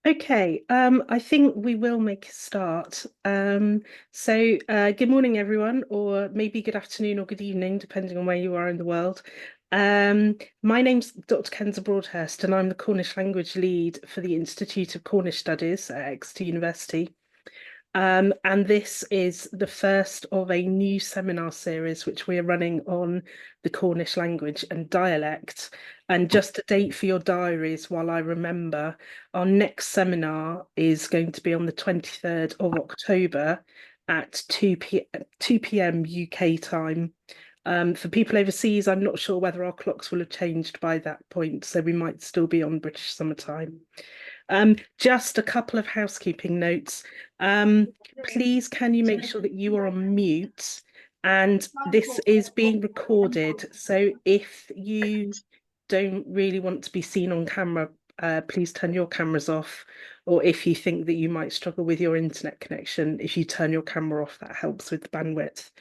Okay, I think we will make a start. Good morning, everyone, or maybe good afternoon or good evening, depending on where you are in the world. My name's Dr. Kenza Broadhurst, and I'm the Cornish language lead for the Institute of Cornish Studies at Exeter University. And this is the first of a new seminar series which we are running on the Cornish language and dialect. And just a date for your diaries while I remember, our next seminar is going to be on the 23rd of October at 2 p.m. UK time. For people overseas, I'm not sure whether our clocks will have changed by that point, so we might still be on British summertime. Just a couple of housekeeping notes. Please, can you make sure that you are on mute? And this is being recorded. So if you don't really want to be seen on camera, please turn your cameras off. Or if you think that you might struggle with your internet connection, if you turn your camera off, that helps with the bandwidth.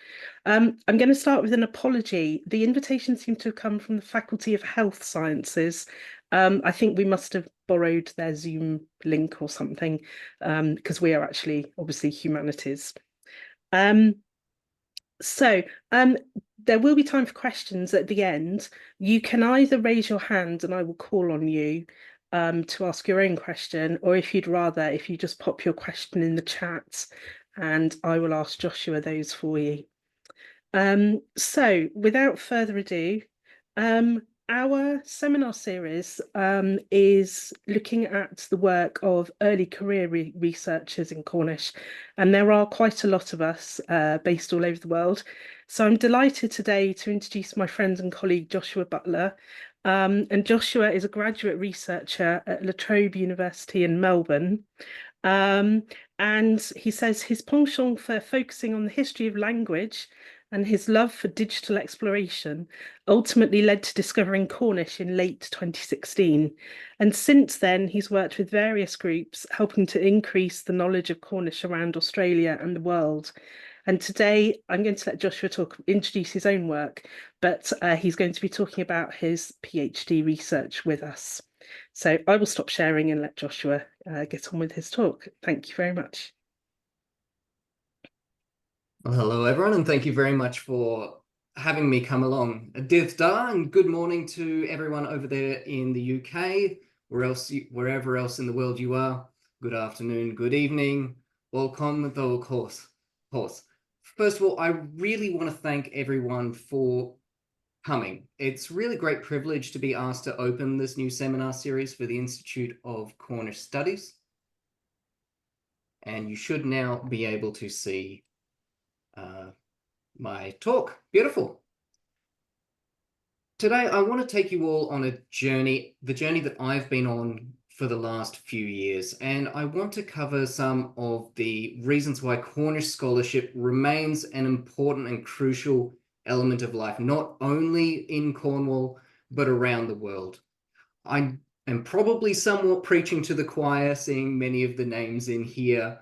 I'm going to start with an apology. The invitation seemed to have come from the Faculty of Health Sciences. I think we must have borrowed their Zoom link or something, because we are actually obviously humanities. Um, so there will be time for questions at the end. You can either raise your hand and I will call on you to ask your own question, or if you'd rather, if you just pop your question in the chat and I will ask Joshua those for you. So without further ado, our seminar series is looking at the work of early career researchers in Cornish, and there are quite a lot of us based all over the world. So I'm delighted today to introduce my friend and colleague Joshua Butler. And Joshua is a graduate researcher at La Trobe University in Melbourne. Um, and he says his penchant for focusing on the history of language and his love for digital exploration ultimately led to discovering Cornish in late 2016. And since then, he's worked with various groups, helping to increase the knowledge of Cornish around Australia and the world. And today, I'm going to let Joshua introduce his own work, but he's going to be talking about his PhD research with us. So I will stop sharing and let Joshua get on with his talk. Thank you very much. Well, hello, everyone, and thank you very much for having me come along. Div Da, and good morning to everyone over there in the UK, wherever else in the world you are. Good afternoon, good evening, welcome, though, of course. First of all, I really want to thank everyone for coming. It's really great privilege to be asked to open this new seminar series for the Institute of Cornish Studies. And you should now be able to see my talk. Beautiful. Today, I want to take you all on a journey, the journey that I've been on for the last few years, and I want to cover some of the reasons why Cornish scholarship remains an important and crucial element of life, not only in Cornwall, but around the world. I am probably somewhat preaching to the choir, seeing many of the names in here,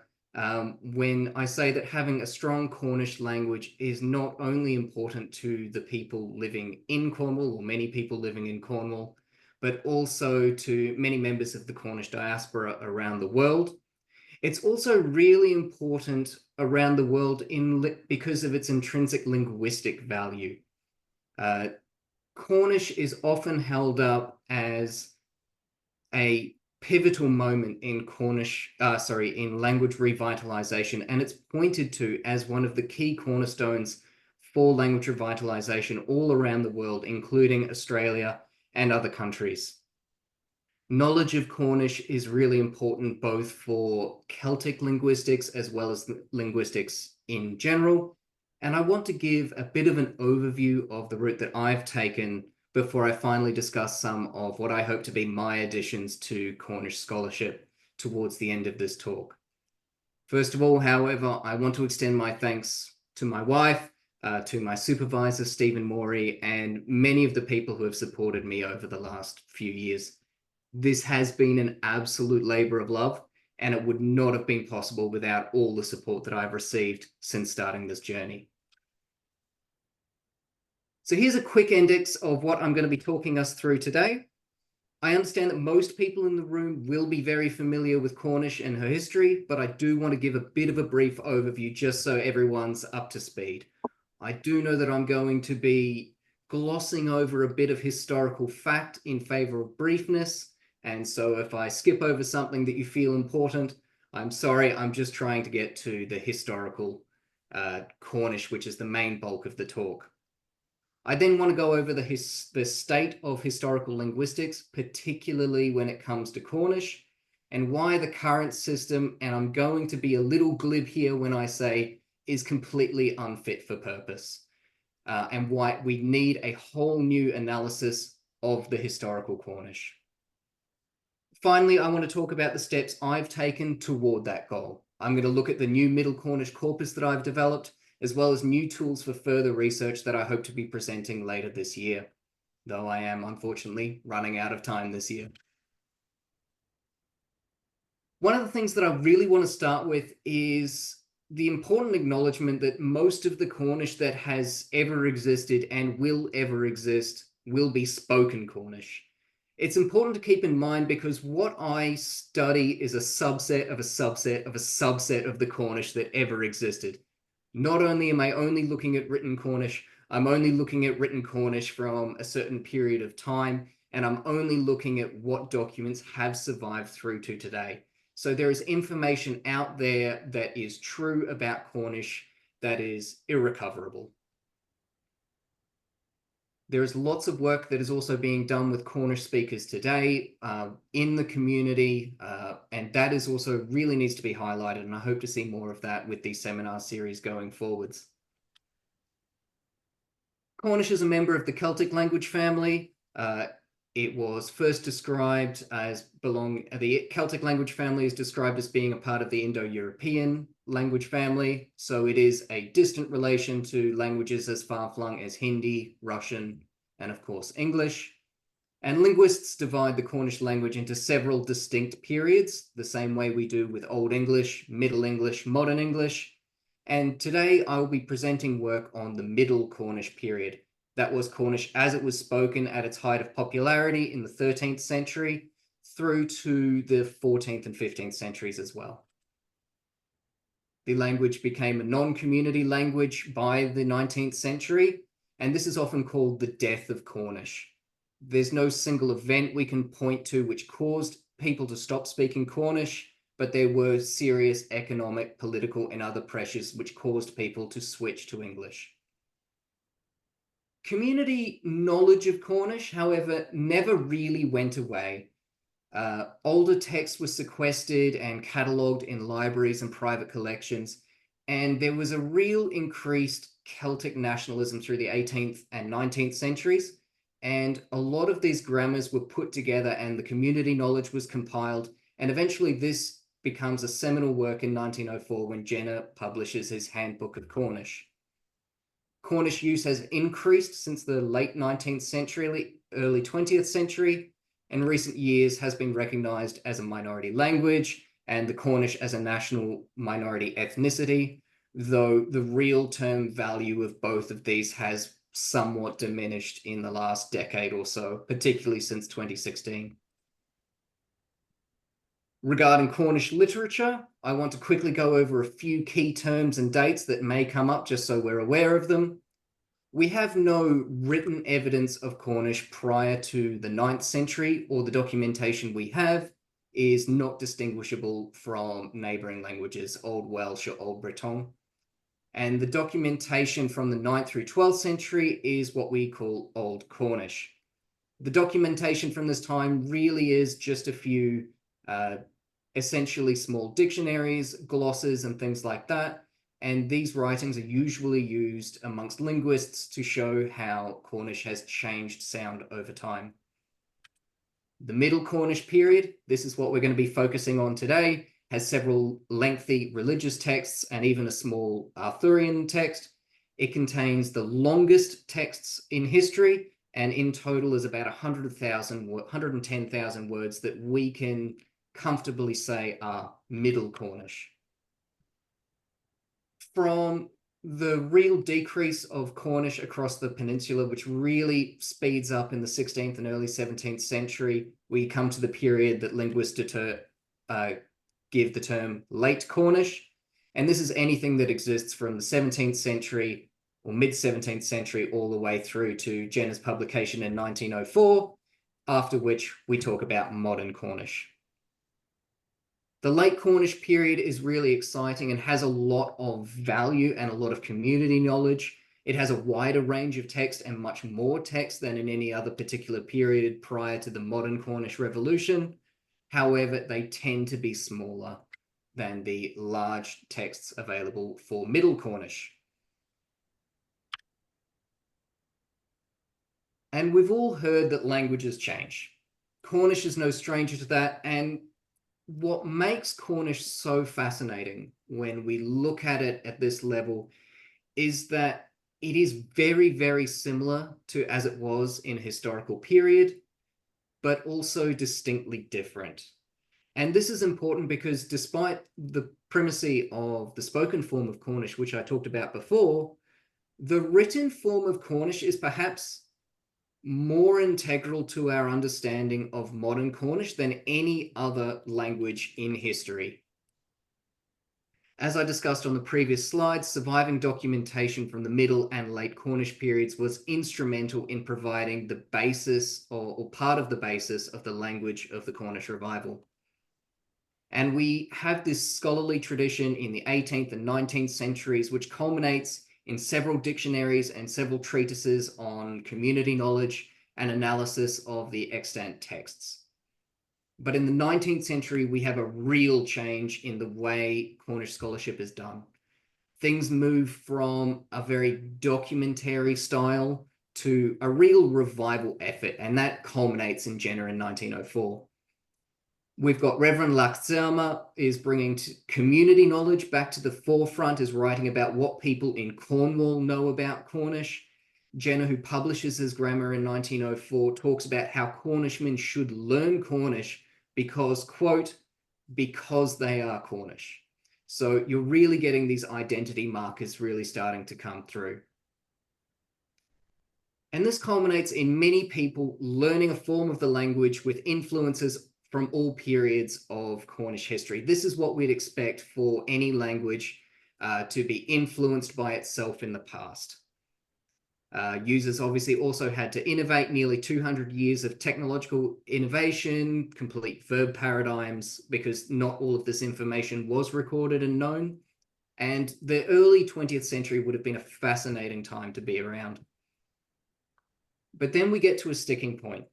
when I say that having a strong Cornish language is not only important to the people living in Cornwall, or many people living in Cornwall, but also to many members of the Cornish diaspora around the world. It's also really important around the world because of its intrinsic linguistic value. Cornish is often held up as a pivotal moment in in language revitalization, and it's pointed to as one of the key cornerstones for language revitalization all around the world, including Australia and other countries. Knowledge of Cornish is really important both for Celtic linguistics as well as linguistics in general. And I want to give a bit of an overview of the route that I've taken before I finally discuss some of what I hope to be my additions to Cornish scholarship towards the end of this talk. First of all, however, I want to extend my thanks to my wife, to my supervisor, Stephen Morey, and many of the people who have supported me over the last few years. This has been an absolute labor of love, and it would not have been possible without all the support that I've received since starting this journey. So here's a quick index of what I'm going to be talking us through today. I understand that most people in the room will be very familiar with Cornish and her history, but I do want to give a bit of a brief overview just so everyone's up to speed. I do know that I'm going to be glossing over a bit of historical fact in favor of briefness, and so if I skip over something that you feel important, I'm sorry, I'm just trying to get to the historical Cornish, which is the main bulk of the talk. I then want to go over the state of historical linguistics, particularly when it comes to Cornish, and why the current system, and I'm going to be a little glib here when I say, is completely unfit for purpose, and why we need a whole new analysis of the historical Cornish. Finally, I want to talk about the steps I've taken toward that goal. I'm going to look at the new Middle Cornish corpus that I've developed, as well as new tools for further research that I hope to be presenting later this year, though I am unfortunately running out of time this year. One of the things that I really want to start with is the important acknowledgement that most of the Cornish that has ever existed and will ever exist will be spoken Cornish. It's important to keep in mind because what I study is a subset of a subset of a subset of the Cornish that ever existed. Not only am I only looking at written Cornish, I'm only looking at written Cornish from a certain period of time, and I'm only looking at what documents have survived through to today. So there is information out there that is true about Cornish that is irrecoverable. There is lots of work that is also being done with Cornish speakers today in the community, and that is also really needs to be highlighted, and I hope to see more of that with these seminar series going forwards. Cornish is a member of the Celtic language family. It was first described as the Celtic language family is described as being a part of the Indo-European language family. So it is a distant relation to languages as far-flung as Hindi, Russian, and of course, English. And linguists divide the Cornish language into several distinct periods, the same way we do with Old English, Middle English, Modern English. And today I will be presenting work on the Middle Cornish period. That was Cornish as it was spoken at its height of popularity in the 13th century through to the 14th and 15th centuries as well. The language became a non-community language by the 19th century, and this is often called the death of Cornish. There's no single event we can point to which caused people to stop speaking Cornish, but there were serious economic, political, and other pressures which caused people to switch to English. Community knowledge of Cornish, however, never really went away. Older texts were sequestered and catalogued in libraries and private collections, and there was a real increased Celtic nationalism through the 18th and 19th centuries, and a lot of these grammars were put together and the community knowledge was compiled, and eventually this becomes a seminal work in 1904 when Jenner publishes his Handbook of Cornish. Cornish use has increased since the late 19th century, early 20th century, and recent years has been recognized as a minority language and the Cornish as a national minority ethnicity, though the real term value of both of these has somewhat diminished in the last decade or so, particularly since 2016. Regarding Cornish literature, I want to quickly go over a few key terms and dates that may come up just so we're aware of them. We have no written evidence of Cornish prior to the 9th century, or the documentation we have is not distinguishable from neighboring languages, Old Welsh or Old Breton. And the documentation from the 9th through 12th century is what we call Old Cornish. The documentation from this time really is just a few essentially small dictionaries, glosses, and things like that. And these writings are usually used amongst linguists to show how Cornish has changed sound over time. The Middle Cornish period, this is what we're going to be focusing on today, has several lengthy religious texts and even a small Arthurian text. It contains the longest texts in history, and in total is about 110,000 words that we can comfortably say are Middle Cornish. From the real decrease of Cornish across the peninsula, which really speeds up in the 16th and early 17th century. We come to the period that linguists give the term late Cornish. And this is anything that exists from the 17th century or mid-17th century all the way through to Jenner's publication in 1904, after which we talk about modern Cornish. The late Cornish period is really exciting and has a lot of value and a lot of community knowledge. It has a wider range of text and much more text than in any other particular period prior to the modern Cornish Revolution. However, they tend to be smaller than the large texts available for Middle Cornish. And we've all heard that languages change. Cornish is no stranger to that, and what makes Cornish so fascinating when we look at it at this level is that it is very, very similar to as it was in a historical period, but also distinctly different. And this is important because despite the primacy of the spoken form of Cornish, which I talked about before, the written form of Cornish is perhaps more integral to our understanding of modern Cornish than any other language in history. As I discussed on the previous slides, surviving documentation from the Middle and Late Cornish periods was instrumental in providing the basis or part of the basis of the language of the Cornish revival. And we have this scholarly tradition in the 18th and 19th centuries, which culminates in several dictionaries and several treatises on community knowledge and analysis of the extant texts. But in the 19th century, we have a real change in the way Cornish scholarship is done. Things move from a very documentary style to a real revival effort, and that culminates in Jenner in 1904. We've got Reverend Laxerma is bringing community knowledge back to the forefront, is writing about what people in Cornwall know about Cornish. Jenner, who publishes his grammar in 1904, talks about how Cornishmen should learn Cornish because, quote, because they are Cornish. So you're really getting these identity markers really starting to come through. And this culminates in many people learning a form of the language with influences from all periods of Cornish history. This is what we'd expect for any language to be influenced by itself in the past. Users obviously also had to innovate nearly 200 years of technological innovation, complete verb paradigms, because not all of this information was recorded and known. And the early 20th century would have been a fascinating time to be around. But then we get to a sticking point.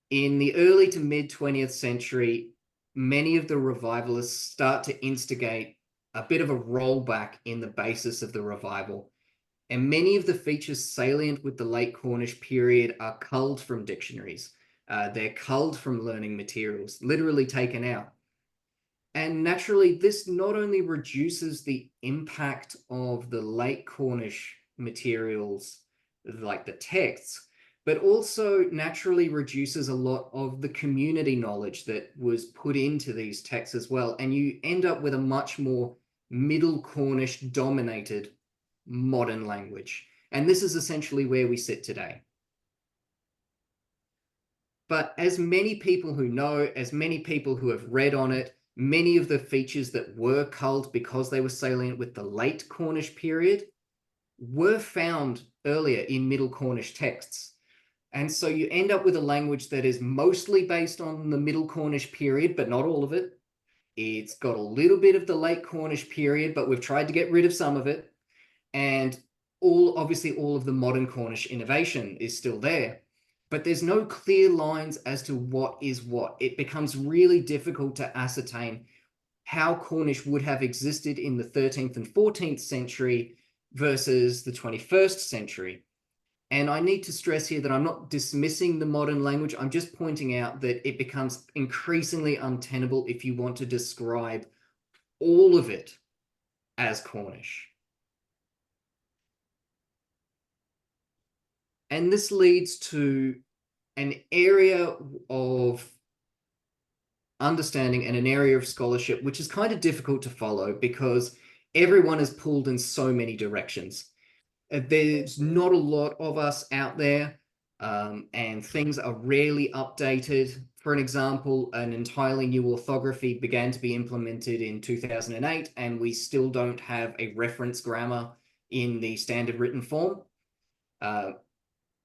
In the early to mid 20th century, many of the revivalists start to instigate a bit of a rollback in the basis of the revival. And many of the features salient with the late Cornish period are culled from dictionaries. They're culled from learning materials, literally taken out. And naturally, this not only reduces the impact of the late Cornish materials, like the texts, but also naturally reduces a lot of the community knowledge that was put into these texts as well. And you end up with a much more Middle Cornish dominated modern language. And this is essentially where we sit today. But as many people who know, as many people who have read on it, many of the features that were culled because they were salient with the late Cornish period were found earlier in Middle Cornish texts. And so you end up with a language that is mostly based on the Middle Cornish period, but not all of it. It's got a little bit of the late Cornish period, but we've tried to get rid of some of it. And obviously all of the modern Cornish innovation is still there. But there's no clear lines as to what is what. It becomes really difficult to ascertain how Cornish would have existed in the 13th and 14th century versus the 21st century. And I need to stress here that I'm not dismissing the modern language. I'm just pointing out that it becomes increasingly untenable if you want to describe all of it as Cornish. And this leads to an area of understanding and an area of scholarship which is kind of difficult to follow, because everyone is pulled in so many directions. There's not a lot of us out there, and things are rarely updated. For an example, an entirely new orthography began to be implemented in 2008, and we still don't have a reference grammar in the standard written form.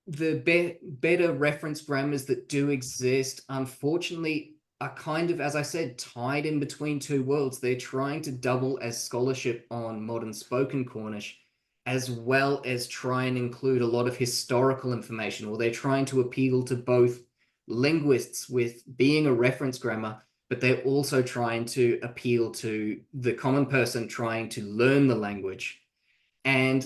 The better reference grammars that do exist, unfortunately, are kind of, as I said, tied in between two worlds. They're trying to double as scholarship on modern spoken Cornish, as well as try and include a lot of historical information, or they're trying to appeal to both linguists with being a reference grammar, but they're also trying to appeal to the common person trying to learn the language. And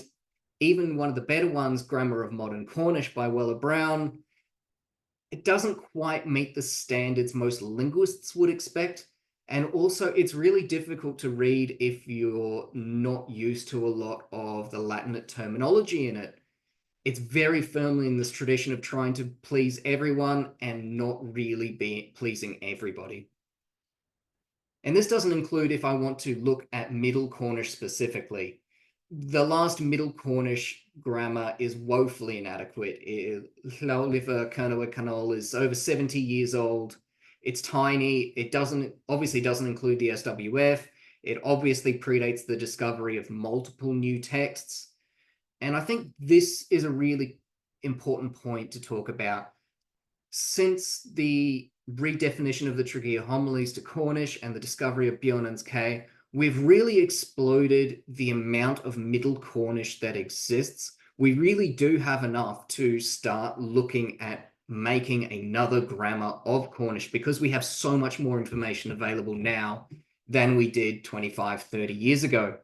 even one of the better ones, Grammar of Modern Cornish by Weller Brown, it doesn't quite meet the standards most linguists would expect. And also, it's really difficult to read if you're not used to a lot of the Latinate terminology in it. It's very firmly in this tradition of trying to please everyone and not really be pleasing everybody. And this doesn't include if I want to look at Middle Cornish specifically. The last Middle Cornish grammar is woefully inadequate. Llaolifa Kernawa Canol is over 70 years old. It's tiny. It obviously doesn't include the SWF. It obviously predates the discovery of multiple new texts. And I think this is a really important point to talk about. Since the redefinition of the Tregear homilies to Cornish and the discovery of Bjornan's K, we've really exploded the amount of Middle Cornish that exists. We really do have enough to start looking at making another grammar of Cornish, because we have so much more information available now than we did 25, 30 years ago.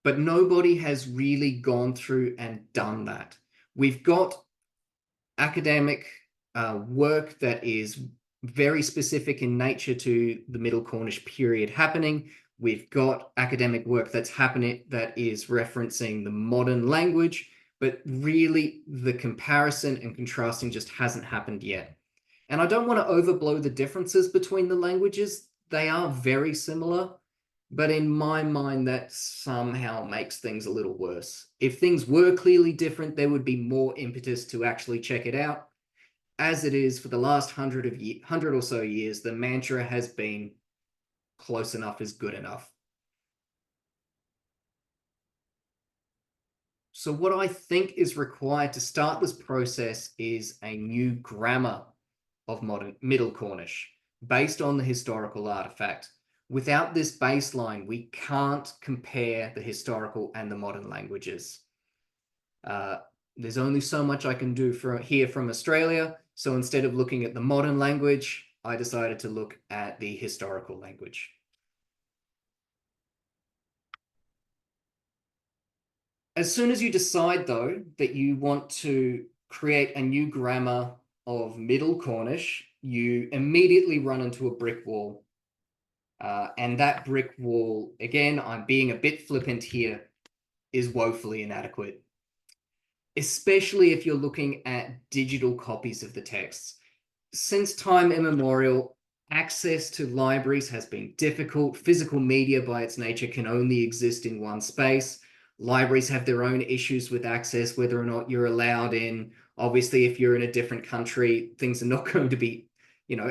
But nobody has really gone through and done that. We've got academic work that is very specific in nature to the Middle Cornish period happening. We've got academic work that's happening that is referencing the modern language, but really the comparison and contrasting just hasn't happened yet. And I don't want to overblow the differences between the languages. They are very similar, but in my mind, that somehow makes things a little worse. If things were clearly different, there would be more impetus to actually check it out. As it is, for the last 100 or so years, the mantra has been close enough is good enough. So what I think is required to start this process is a new grammar of Middle Cornish based on the historical artifact. Without this baseline, we can't compare the historical and the modern languages. There's only so much I can do here from Australia. So instead of looking at the modern language, I decided to look at the historical language. As soon as you decide, though, that you want to create a new grammar of Middle Cornish, you immediately run into a brick wall. And that brick wall, again, I'm being a bit flippant here, is woefully inadequate, especially if you're looking at digital copies of the texts. Since time immemorial, access to libraries has been difficult. Physical media by its nature can only exist in one space. Libraries have their own issues with access, whether or not you're allowed in. Obviously, if you're in a different country, things are not going to be,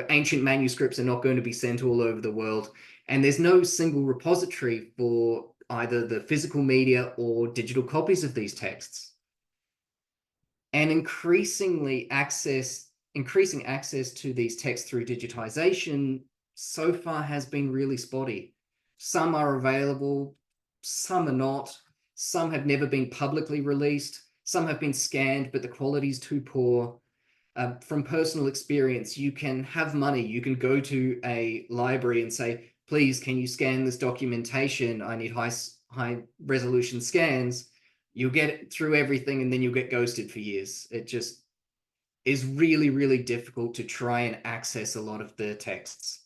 ancient manuscripts are not going to be sent all over the world. And there's no single repository for either the physical media or digital copies of these texts. And increasing access to these texts through digitization so far has been really spotty. Some are available, some are not. Some have never been publicly released. Some have been scanned, but the quality is too poor. From personal experience, you can have money. You can go to a library and say, please, can you scan this documentation? I need high resolution scans. You'll get it through everything, and then you'll get ghosted for years. It just is really, really difficult to try and access a lot of the texts.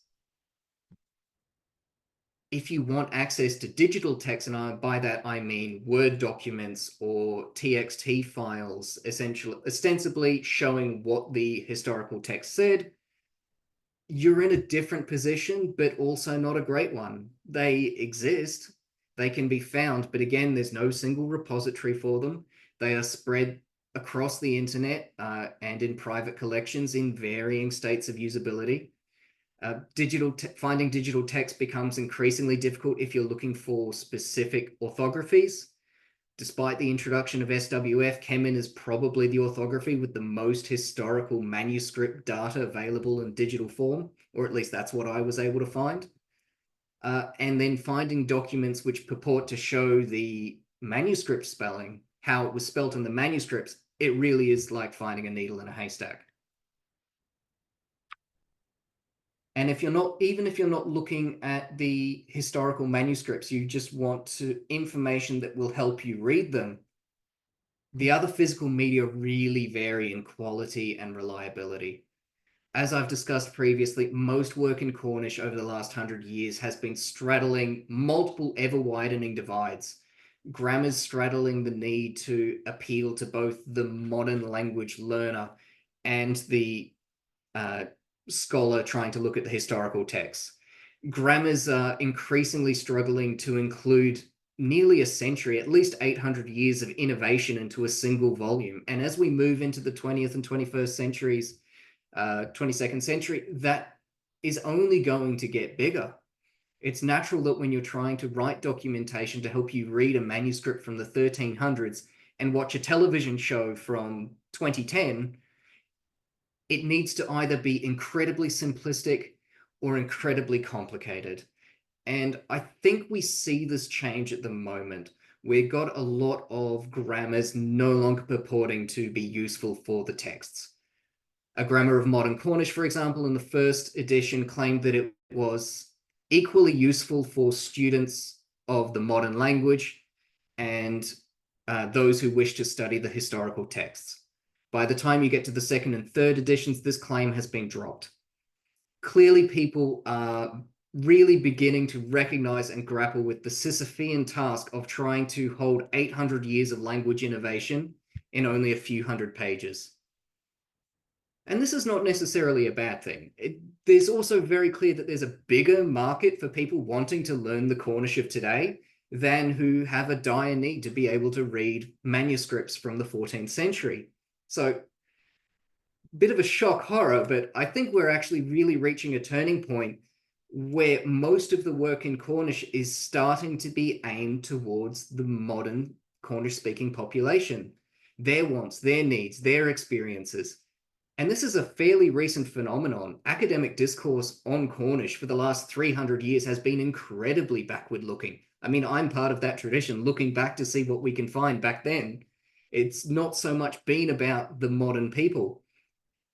If you want access to digital text, and by that I mean Word documents or TXT files, ostensibly showing what the historical text said, you're in a different position, but also not a great one. They exist, they can be found, but again, there's no single repository for them. They are spread across the internet and in private collections in varying states of usability. Finding digital text becomes increasingly difficult if you're looking for specific orthographies. Despite the introduction of SWF, Kemin is probably the orthography with the most historical manuscript data available in digital form, or at least that's what I was able to find. And then finding documents which purport to show the manuscript spelling, how it was spelt in the manuscripts, it really is like finding a needle in a haystack. And even if you're not looking at the historical manuscripts, you just want information that will help you read them, the other physical media really vary in quality and reliability. As I've discussed previously, most work in Cornish over the last 100 years has been straddling multiple ever-widening divides. Grammar's straddling the need to appeal to both the modern language learner and the scholar trying to look at the historical texts. Grammar's increasingly struggling to include nearly a century, at least 800 years of innovation into a single volume. And as we move into the 20th and 21st centuries, 22nd century, that is only going to get bigger. It's natural that when you're trying to write documentation to help you read a manuscript from the 1300s and watch a television show from 2010, it needs to either be incredibly simplistic or incredibly complicated. And I think we see this change at the moment. We've got a lot of grammars no longer purporting to be useful for the texts. A Grammar of Modern Cornish, for example, in the first edition claimed that it was equally useful for students of the modern language and those who wish to study the historical texts. By the time you get to the second and third editions, this claim has been dropped. Clearly, people are really beginning to recognize and grapple with the Sisyphean task of trying to hold 800 years of language innovation in only a few hundred pages. And this is not necessarily a bad thing. There's also very clear that there's a bigger market for people wanting to learn the Cornish of today than who have a dire need to be able to read manuscripts from the 14th century. So, bit of a shock horror, but I think we're actually really reaching a turning point where most of the work in Cornish is starting to be aimed towards the modern Cornish-speaking population, their wants, their needs, their experiences. And this is a fairly recent phenomenon. Academic discourse on Cornish for the last 300 years has been incredibly backward-looking. I mean, I'm part of that tradition, looking back to see what we can find back then. It's not so much been about the modern people.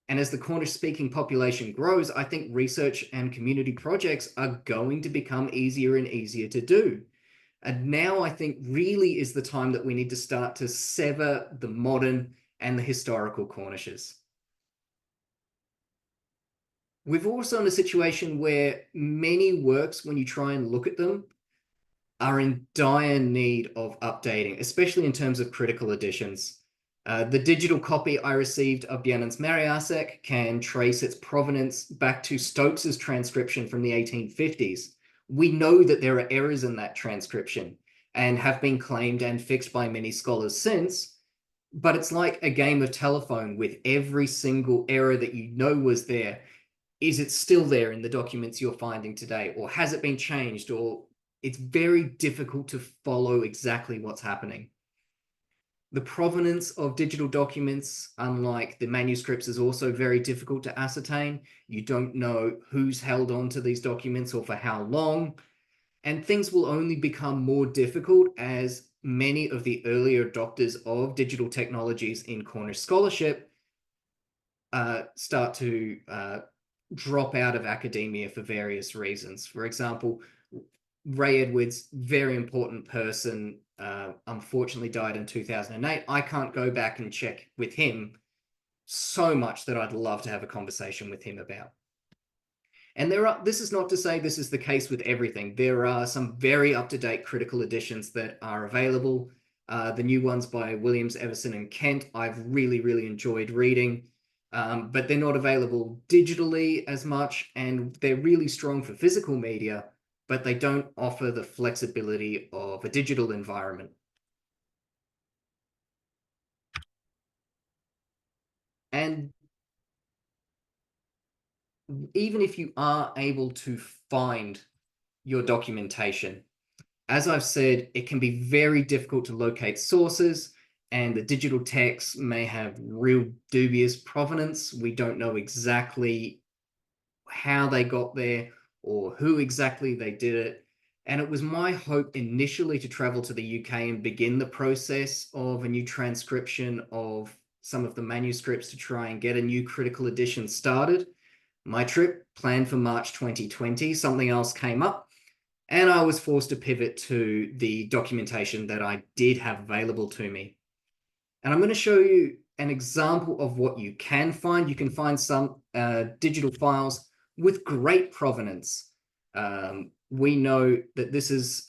And as the Cornish-speaking population grows, I think research and community projects are going to become easier and easier to do. And now I think really is the time that we need to start to sever the modern and the historical Cornishes. We've also in a situation where many works, when you try and look at them, are in dire need of updating, especially in terms of critical editions. The digital copy I received of Bjernan's Mariasek can trace its provenance back to Stokes's transcription from the 1850s. We know that there are errors in that transcription and have been claimed and fixed by many scholars since, but it's like a game of telephone with every single error that you know was there. Is it still there in the documents you're finding today, or has it been changed, or it's very difficult to follow exactly what's happening. The provenance of digital documents, unlike the manuscripts, is also very difficult to ascertain. You don't know who's held on to these documents or for how long, and things will only become more difficult as many of the earlier adopters of digital technologies in Cornish scholarship start to drop out of academia for various reasons. For example, Ray Edwards, very important person, unfortunately died in 2008. I can't go back and check with him so much that I'd love to have a conversation with him about. And this is not to say this is the case with everything. There are some very up-to-date critical editions that are available. The new ones by Williams, Everson, and Kent, I've really, really enjoyed reading. but they're not available digitally as much, and they're really strong for physical media, but they don't offer the flexibility of a digital environment. And even if you are able to find your documentation, as I've said, it can be very difficult to locate sources, and the digital texts may have real dubious provenance. We don't know exactly how they got there or who exactly they did it. And it was my hope initially to travel to the UK and begin the process of a new transcription of some of the manuscripts to try and get a new critical edition started. My trip planned for March 2020, something else came up, and I was forced to pivot to the documentation that I did have available to me. And I'm going to show you an example of what you can find. You can find some digital files with great provenance. We know that this is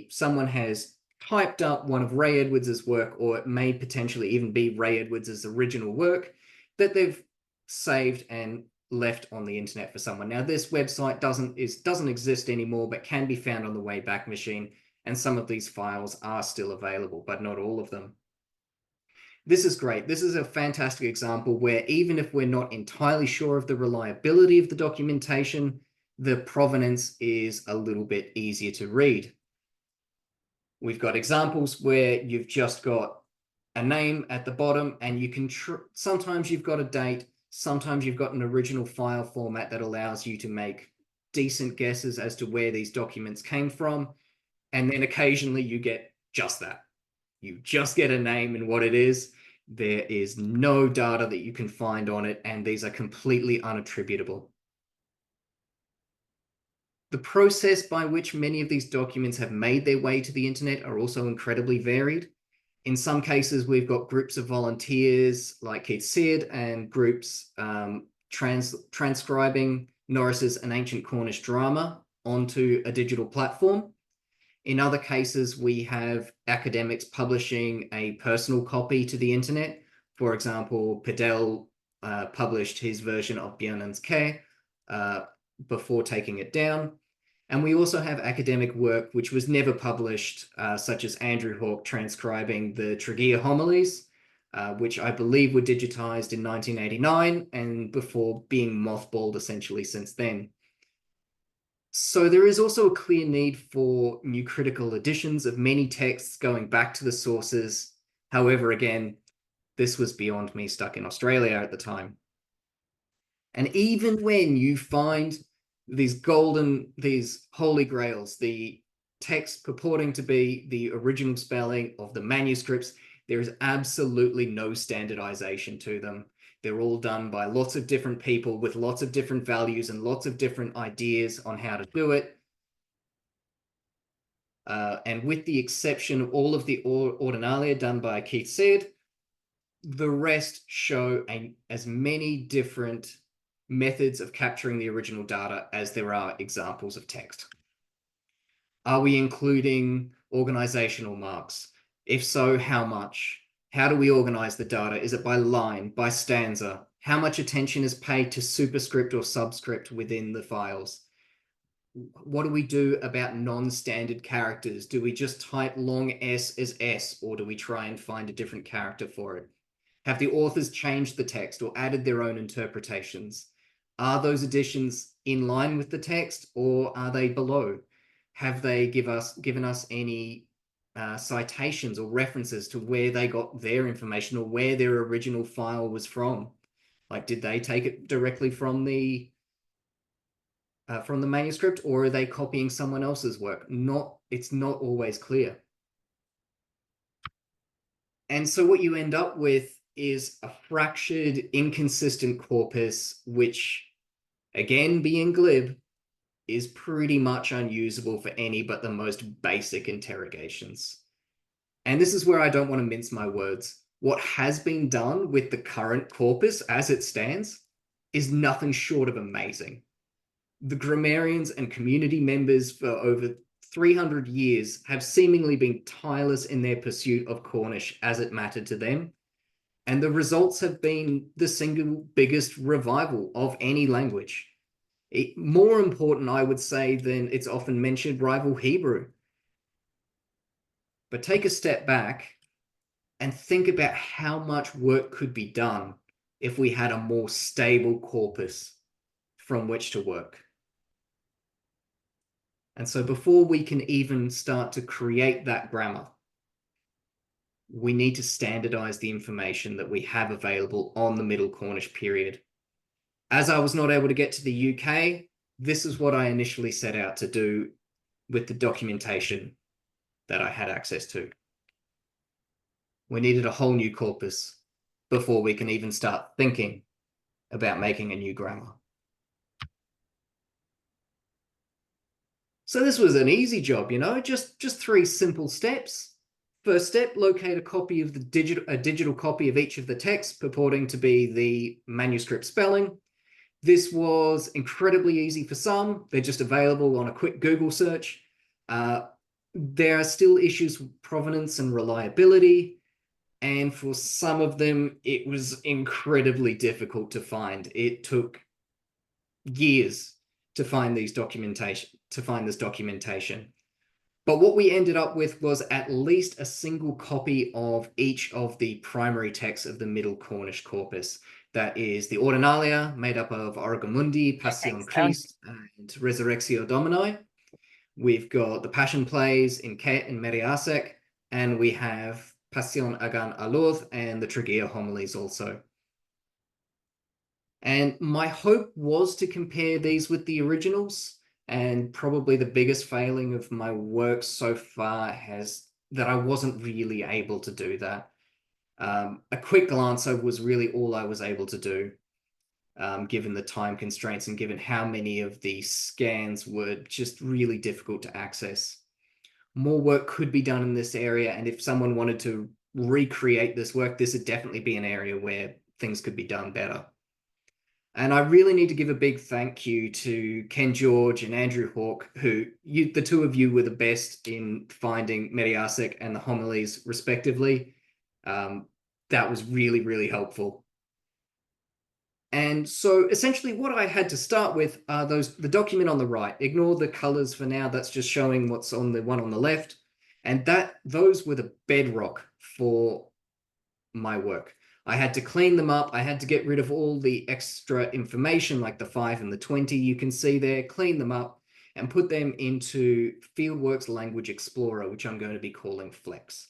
someone has typed up one of Ray Edwards's work, or it may potentially even be Ray Edwards's original work that they've saved and left on the internet for someone. Now, this website doesn't exist anymore, but can be found on the Wayback Machine, and some of these files are still available, but not all of them. This is great. This is a fantastic example where even if we're not entirely sure of the reliability of the documentation, the provenance is a little bit easier to read. We've got examples where you've just got a name at the bottom, and you can sometimes you've got a date, sometimes you've got an original file format that allows you to make decent guesses as to where these documents came from. And then occasionally you get just that. You just get a name and what it is. There is no data that you can find on it, and these are completely unattributable. The process by which many of these documents have made their way to the internet are also incredibly varied. In some cases, we've got groups of volunteers like Keith Seard and groups transcribing Norris's An Ancient Cornish Drama onto a digital platform. In other cases, we have academics publishing a personal copy to the internet. For example, Padel published his version of Bjørnens Kær before taking it down. And we also have academic work which was never published, such as Andrew Hawke transcribing the Tregear homilies, which I believe were digitized in 1989 and before being mothballed essentially since then. So there is also a clear need for new critical editions of many texts going back to the sources. However, again, this was beyond me, stuck in Australia at the time. And even when you find these holy grails, the text purporting to be the original spelling of the manuscripts, there is absolutely no standardization to them. They're all done by lots of different people with lots of different values and lots of different ideas on how to do it. And with the exception of all of the ordinalia done by Keith Seard, the rest show as many different methods of capturing the original data as there are examples of text. Are we including organizational marks? If so, how much? How do we organize the data? Is it by line, by stanza? How much attention is paid to superscript or subscript within the files? What do we do about non-standard characters? Do we just type long S as S, or do we try and find a different character for it? Have the authors changed the text or added their own interpretations? Are those additions in line with the text, or are they below? Have they given us any citations or references to where they got their information or where their original file was from? Like, did they take it directly from the manuscript, or are they copying someone else's work? It's not always clear. And so what you end up with is a fractured, inconsistent corpus, which, again, being glib, is pretty much unusable for any but the most basic interrogations. And this is where I don't want to mince my words. What has been done with the current corpus as it stands is nothing short of amazing. The grammarians and community members for over 300 years have seemingly been tireless in their pursuit of Cornish as it mattered to them. And the results have been the single biggest revival of any language. More important, I would say, than it's often mentioned, rival Hebrew. But take a step back and think about how much work could be done if we had a more stable corpus from which to work. And so before we can even start to create that grammar, we need to standardize the information that we have available on the Middle Cornish period. As I was not able to get to the UK, this is what I initially set out to do with the documentation that I had access to. We needed a whole new corpus before we can even start thinking about making a new grammar. So this was an easy job, you know, just 3 simple steps. First step, locate a copy of a digital copy of each of the texts purporting to be the manuscript spelling. This was incredibly easy for some. They're just available on a quick Google search. There are still issues with provenance and reliability. And for some of them, it was incredibly difficult to find. It took years to find this documentation. But what we ended up with was at least a single copy of each of the primary texts of the Middle Cornish corpus. That is the Ordinalia, made up of Origo Mundi, Passion Christi, and Resurrectio Domini. We've got the Passion Plays in Ket and Meriasek, and we have Passion Agan Aloth and the Trigia Homilies also. And my hope was to compare these with the originals, and probably the biggest failing of my work so far has that I wasn't really able to do that. A quick glance was really all I was able to do, given the time constraints and given how many of the scans were just really difficult to access. More work could be done in this area, and if someone wanted to recreate this work, this would definitely be an area where things could be done better. And I really need to give a big thank you to Ken George and Andrew Hawke, who the 2 of you were the best in finding Meriasek and the homilies, respectively. That was really, really helpful. And so essentially what I had to start with are the document on the right. Ignore the colors for now. That's just showing what's on the one on the left. And those were the bedrock for my work. I had to clean them up. I had to get rid of all the extra information like the 5 and the 20 you can see there, clean them up and put them into Fieldworks Language Explorer, which I'm going to be calling Flex.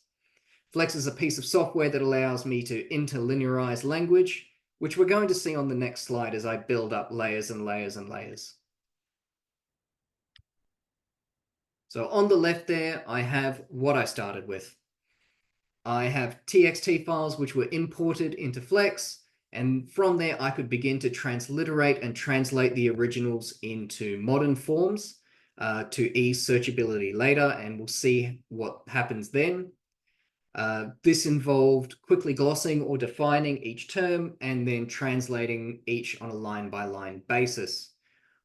Flex is a piece of software that allows me to interlinearize language, which we're going to see on the next slide as I build up layers and layers and layers. So on the left there, I have what I started with. I have TXT files which were imported into Flex, and from there I could begin to transliterate and translate the originals into modern forms to ease searchability later, and we'll see what happens then. This involved quickly glossing or defining each term and then translating each on a line-by-line basis.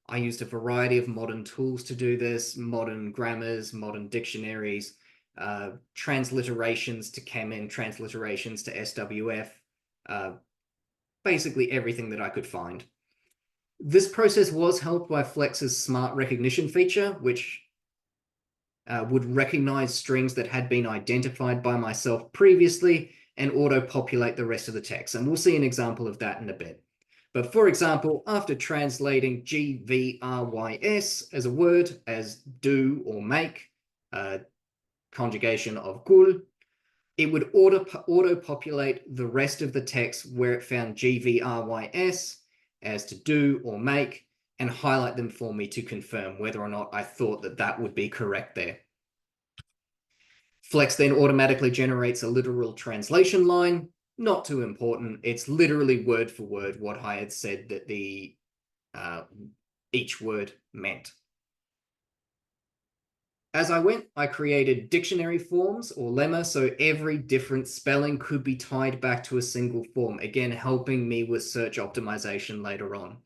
I used a variety of modern tools to do this, modern grammars, modern dictionaries, transliterations to Kemen, transliterations to SWF, basically everything that I could find. This process was helped by Flex's smart recognition feature, which would recognize strings that had been identified by myself previously and auto-populate the rest of the text. And we'll see an example of that in a bit. But for example, after translating GVRYS as a word as do or make, conjugation of gul, it would auto-populate the rest of the text where it found GVRYS as to do or make and highlight them for me to confirm whether or not I thought that that would be correct there. Flex then automatically generates a literal translation line. Not too important. It's literally word for word what I had said that the each word meant. As I went, I created dictionary forms or lemma, so every different spelling could be tied back to a single form, again, helping me with search optimization later on.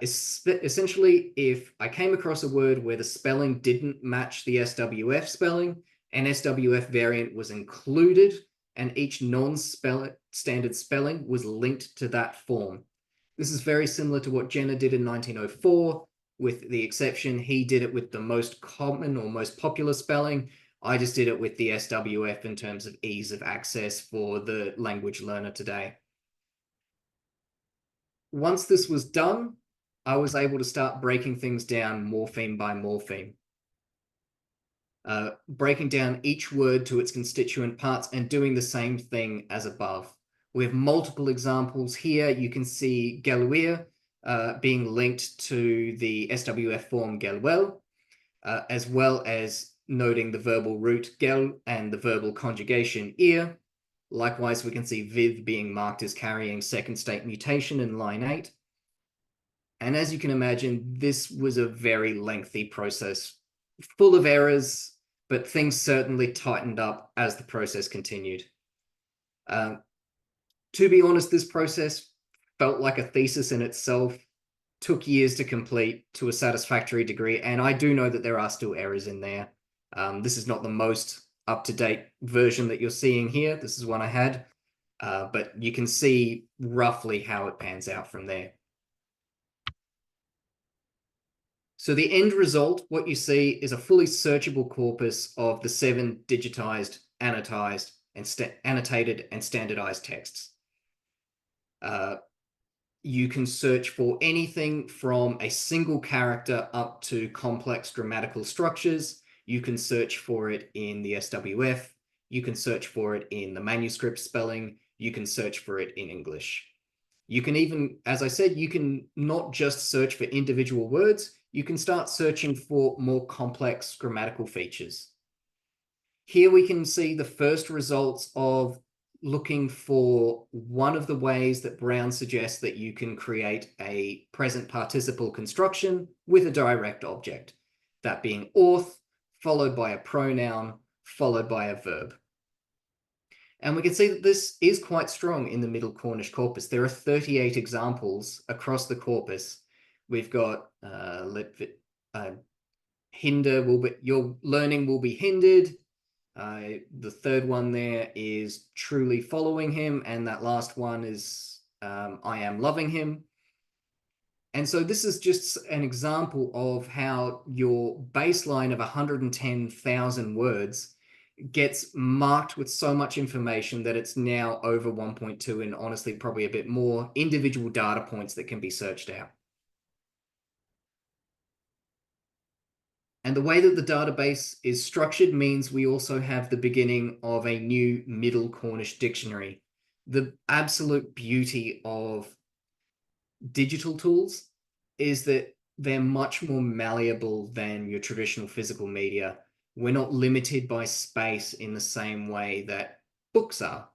Essentially, if I came across a word where the spelling didn't match the SWF spelling, an SWF variant was included and each non-standard spelling was linked to that form. This is very similar to what Jenner did in 1904, with the exception he did it with the most common or most popular spelling. I just did it with the SWF in terms of ease of access for the language learner today. Once this was done, I was able to start breaking things down morpheme by morpheme. Breaking down each word to its constituent parts and doing the same thing as above. We have multiple examples here. You can see geluir being linked to the SWF form gelwel, as well as noting the verbal root gel and the verbal conjugation ear. Likewise, we can see viv being marked as carrying second state mutation in line 8. And as you can imagine, this was a very lengthy process, full of errors, but things certainly tightened up as the process continued. To be honest, this process felt like a thesis in itself, took years to complete to a satisfactory degree, and I do know that there are still errors in there. This is not the most up-to-date version that you're seeing here. This is one I had, but you can see roughly how it pans out from there. So the end result, what you see is a fully searchable corpus of the 7 digitized, annotized, and annotated and standardized texts. You can search for anything from a single character up to complex grammatical structures. You can search for it in the SWF. You can search for it in the manuscript spelling. You can search for it in English. You can even, as I said, you can not just search for individual words, you can start searching for more complex grammatical features. Here we can see the first results of looking for one of the ways that Brown suggests that you can create a present participle construction with a direct object, that being auth, followed by a pronoun, followed by a verb. And we can see that this is quite strong in the Middle Cornish corpus. There are 38 examples across the corpus. We've got hinder will be, your learning will be hindered. The third one there is truly following him, and that last one is I am loving him. And so this is just an example of how your baseline of 110,000 words gets marked with so much information that it's now over 1.2 and honestly probably a bit more individual data points that can be searched out. And the way that the database is structured means we also have the beginning of a new Middle Cornish dictionary. The absolute beauty of digital tools is that they're much more malleable than your traditional physical media. We're not limited by space in the same way that books are.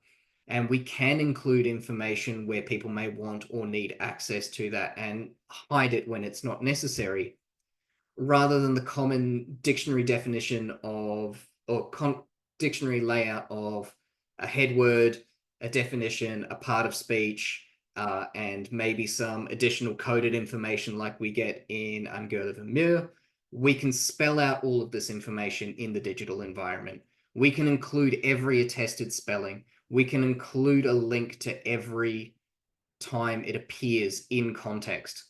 And we can include information where people may want or need access to that and hide it when it's not necessary, rather than the common dictionary definition of, or dictionary layout of a head word, a definition, a part of speech, and maybe some additional coded information like we get in Angela Vermeer. We can spell out all of this information in the digital environment. We can include every attested spelling. We can include a link to every time it appears in context.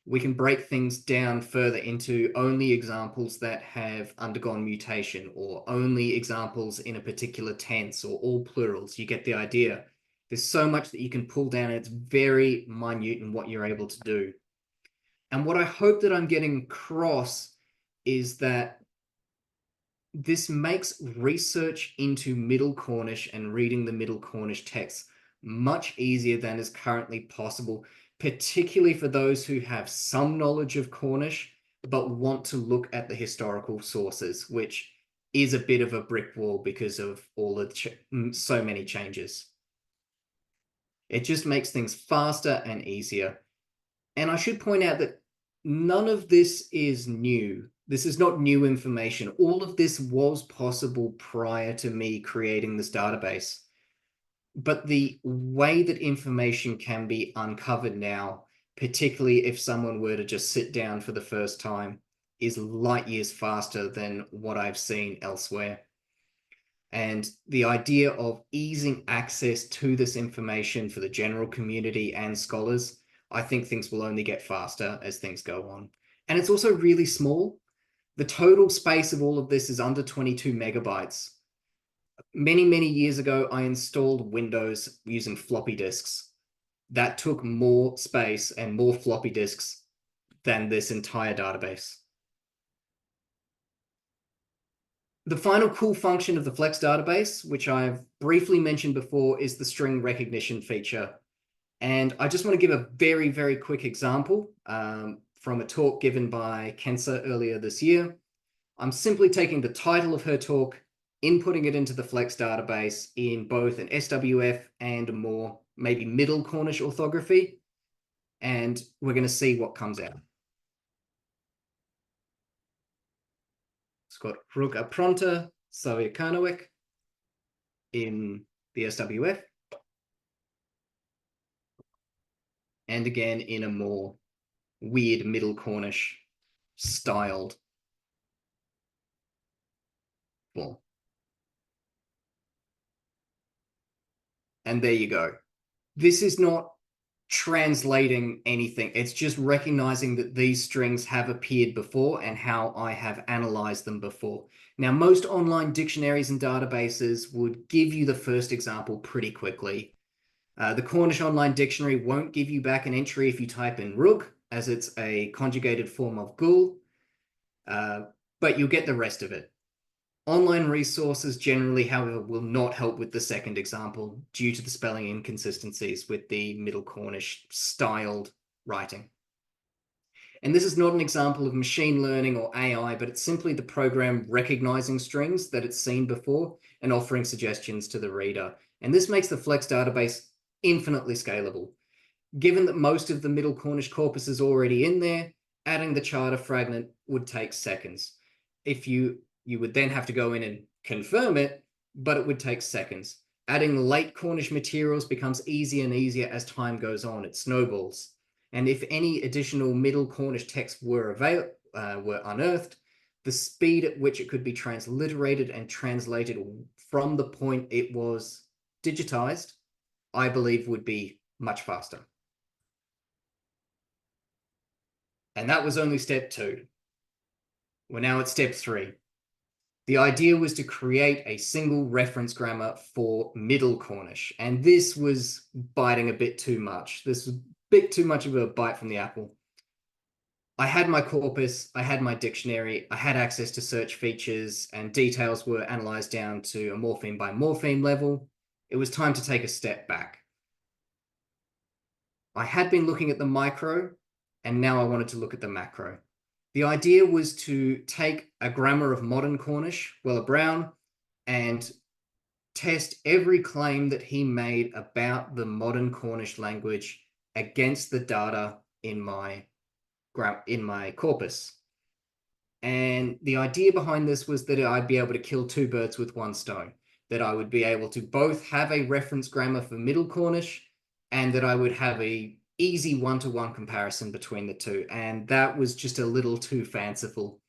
We can break things down further into only examples that have undergone mutation, or only examples in a particular tense, or all plurals. You get the idea. There's so much that you can pull down, and it's very minute in what you're able to do. And what I hope that I'm getting across is that this makes research into Middle Cornish and reading the Middle Cornish texts much easier than is currently possible, particularly for those who have some knowledge of Cornish, but want to look at the historical sources, which is a bit of a brick wall because of all of so many changes. It just makes things faster and easier. And I should point out that none of this is new. This is not new information. All of this was possible prior to me creating this database. But the way that information can be uncovered now, particularly if someone were to just sit down for the first time, is light years faster than what I've seen elsewhere. And the idea of easing access to this information for the general community and scholars, I think things will only get faster as things go on. And it's also really small. The total space of all of this is under 22 megabytes. Many, many years ago, I installed Windows using floppy disks. That took more space and more floppy disks than this entire database. The final cool function of the Flex database, which I've briefly mentioned before, is the string recognition feature. And I just want to give a very, very quick example from a talk given by Kensa earlier this year. I'm simply taking the title of her talk, inputting it into the Flex database in both an SWF and a more maybe Middle Cornish orthography, and we're going to see what comes out. It's got Ruka Pronta, Savia Karnowek in the SWF, and again in a more weird Middle Cornish styled form. And there you go. This is not translating anything. It's just recognizing that these strings have appeared before and how I have analyzed them before. Now, most online dictionaries and databases would give you the first example pretty quickly. The Cornish Online Dictionary won't give you back an entry if you type in rug, as it's a conjugated form of gul, but you'll get the rest of it. Online resources generally, however, will not help with the second example due to the spelling inconsistencies with the Middle Cornish styled writing. And this is not an example of machine learning or AI, but it's simply the program recognizing strings that it's seen before and offering suggestions to the reader. And this makes the Flex database infinitely scalable. Given that most of the Middle Cornish corpus is already in there, adding the charter fragment would take seconds. If you would then have to go in and confirm it, but it would take seconds. Adding late Cornish materials becomes easier and easier as time goes on. It snowballs. And if any additional Middle Cornish texts were unearthed, the speed at which it could be transliterated and translated from the point it was digitized, I believe would be much faster. And that was only step 2. We're now at step 3. The idea was to create a single reference grammar for Middle Cornish, and this was biting a bit too much. This was a bit too much of a bite from the apple. I had my corpus, I had my dictionary, I had access to search features, and details were analyzed down to a morpheme by morpheme level. It was time to take a step back. I had been looking at the micro, and now I wanted to look at the macro. The idea was to take a grammar of modern Cornish, Weller Brown, and test every claim that he made about the modern Cornish language against the data in my corpus. And the idea behind this was that I'd be able to kill 2 birds with 1 stone, that I would be able to both have a reference grammar for Middle Cornish and that I would have a easy one-to-one comparison between the two. And that was just a little too fanciful.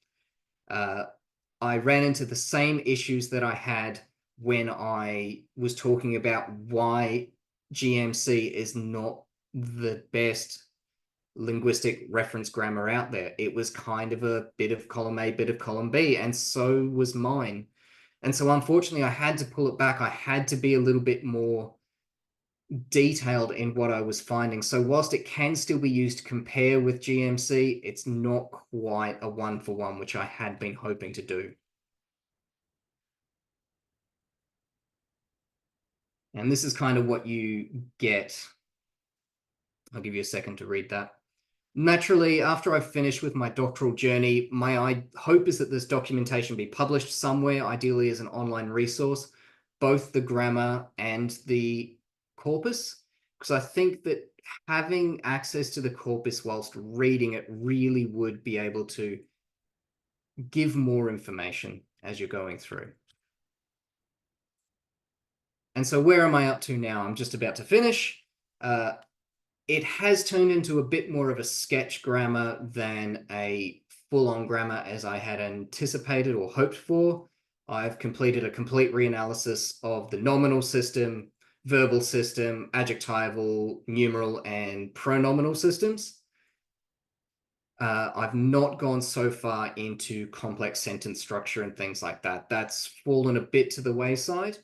I ran into the same issues that I had when I was talking about why GMC is not the best linguistic reference grammar out there. It was kind of a bit of column A, bit of column B, and so was mine. And so unfortunately, I had to pull it back. I had to be a little bit more detailed in what I was finding. So whilst it can still be used to compare with GMC, it's not quite a one-for-one, which I had been hoping to do. And this is kind of what you get. I'll give you a second to read that. Naturally, after I've finished with my doctoral journey, my hope is that this documentation be published somewhere, ideally as an online resource, both the grammar and the corpus, because I think that having access to the corpus whilst reading it really would be able to give more information as you're going through. And so where am I up to now? I'm just about to finish. It has turned into a bit more of a sketch grammar than a full-on grammar as I had anticipated or hoped for. I've completed a complete reanalysis of the nominal system, verbal system, adjectival, numeral, and pronominal systems. I've not gone so far into complex sentence structure and things like that. That's fallen a bit to the wayside.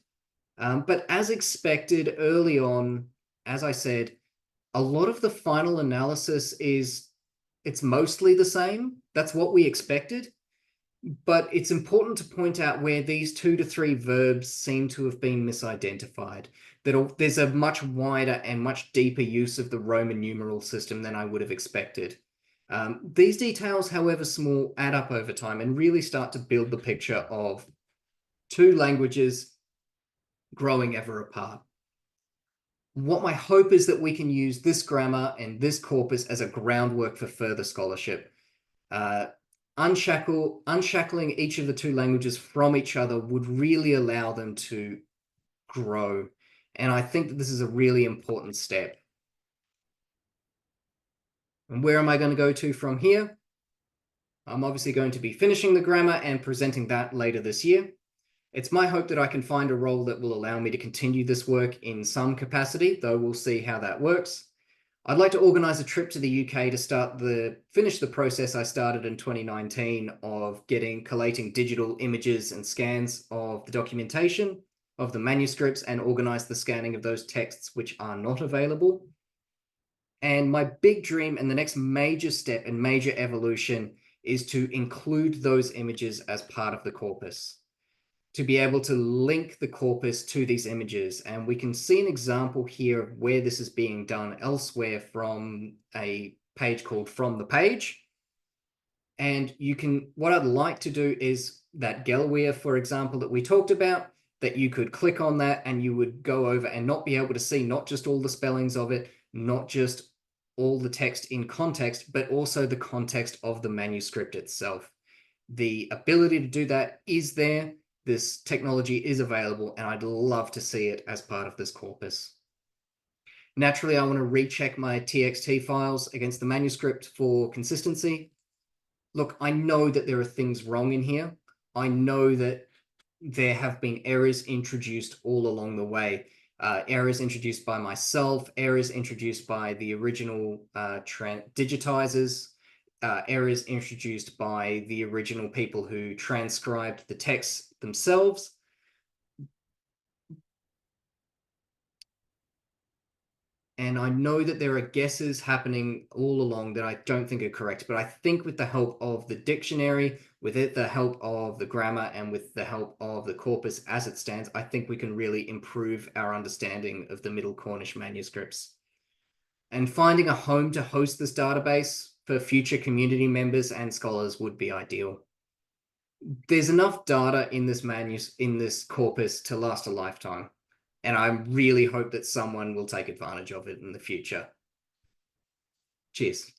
But as expected early on, as I said, a lot of the final analysis it's mostly the same. That's what we expected. But it's important to point out where these 2 to 3 verbs seem to have been misidentified. That there's a much wider and much deeper use of the Roman numeral system than I would have expected. These details, however small, add up over time and really start to build the picture of 2 languages growing ever apart. What my hope is that we can use this grammar and this corpus as a groundwork for further scholarship. Unshackling each of the 2 languages from each other would really allow them to grow. And I think that this is a really important step. And where am I going to go to from here? I'm obviously going to be finishing the grammar and presenting that later this year. It's my hope that I can find a role that will allow me to continue this work in some capacity, though we'll see how that works. I'd like to organise a trip to the UK to finish the process I started in 2019 of collating digital images and scans of the documentation of the manuscripts and organise the scanning of those texts which are not available. And my big dream and the next major step and major evolution is to include those images as part of the corpus, to be able to link the corpus to these images. And we can see an example here of where this is being done elsewhere from a page called From the Page. And what I'd like to do is that Gelweer, for example, that we talked about, that you could click on that and you would go over and not be able to see not just all the spellings of it, not just all the text in context, but also the context of the manuscript itself. The ability to do that is there. This technology is available, and I'd love to see it as part of this corpus. Naturally, I want to recheck my TXT files against the manuscript for consistency. Look, I know that there are things wrong in here. I know that there have been errors introduced all along the way. Errors introduced by myself, errors introduced by the original digitizers, errors introduced by the original people who transcribed the text themselves. And I know that there are guesses happening all along that I don't think are correct, but I think with the help of the dictionary, with the help of the grammar, and with the help of the corpus as it stands, I think we can really improve our understanding of the Middle Cornish manuscripts. And finding a home to host this database for future community members and scholars would be ideal. There's enough data in this corpus to last a lifetime. And I really hope that someone will take advantage of it in the future. Cheers.